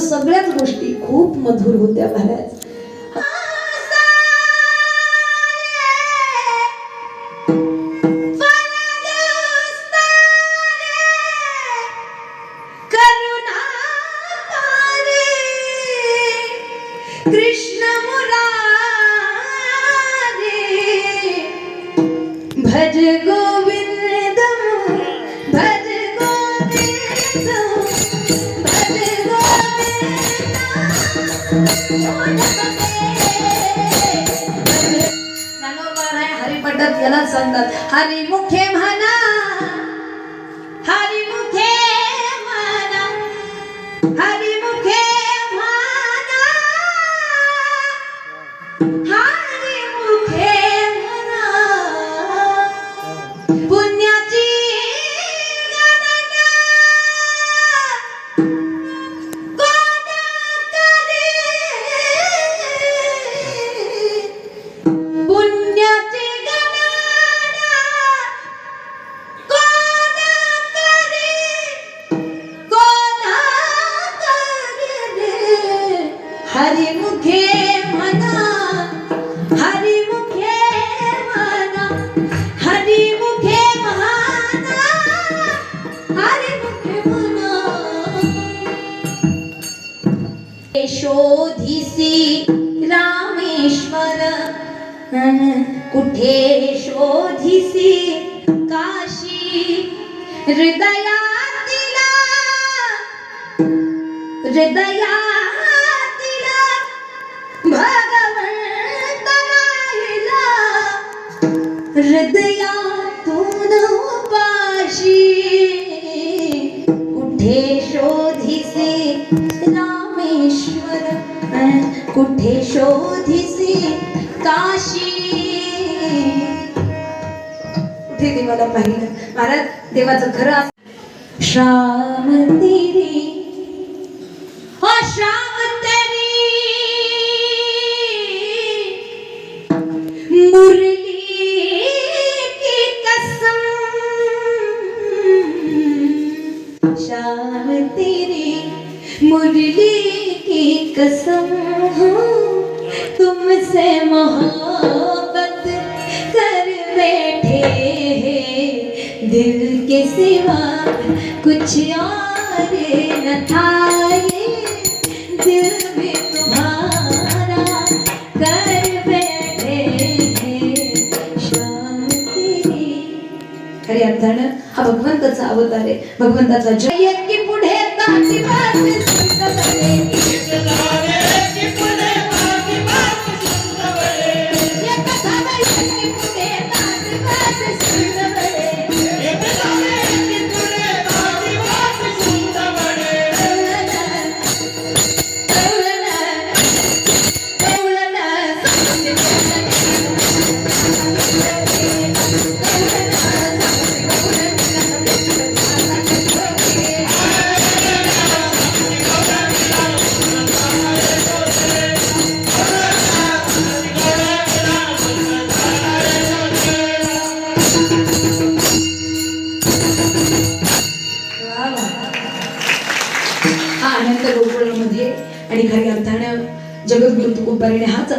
सगळ्याच गोष्टी खूप मधुर होत्या महाराज. कृष्ण मुरारे भज गोविंदम भज गोविंदम भज ज्ञानोबा हरिपटत याला सांगतात. हरिमुखे म्हणा हरिमुखे म्हणा हरिमुखे म्हणा हरिमुखे म्हणा पुण्याची गणना कोण करे पुण्याची गणना कोण करे कोण करे हरिमुखे म्हणा हरिमुखे म्हणा हरिमुखे म्हणा हरिमुखे म्हणा शोधिसी रामेश्वर कुठे शोधिसी काशी हृदयातिला भगवंत राहिला हृदयातून उपाशी कुठे शोधिसी रामेश्वर कुठे शोधिसी काशी. कुठे देवाला पाहिलं महाराज. देवाचं खरं श्याम तेरी ओ श्याम तेरी मुरली की कसम श्याम तेरी मुरली की कसम तुमसे मोहब्बत कर बैठे दिल के सिवा कुछ और न था ये दिल भी तुम्हारा कर बैठे शाम तेरी. खरी अर्थानं हा भगवंताचा अवतार आहे. भगवंताचा जय की पुढे ताटी बात सुंदरे हा अनंत गोकुळामध्ये आणि खऱ्या अर्थानं जगद्गुरु तुकोबाराने हाच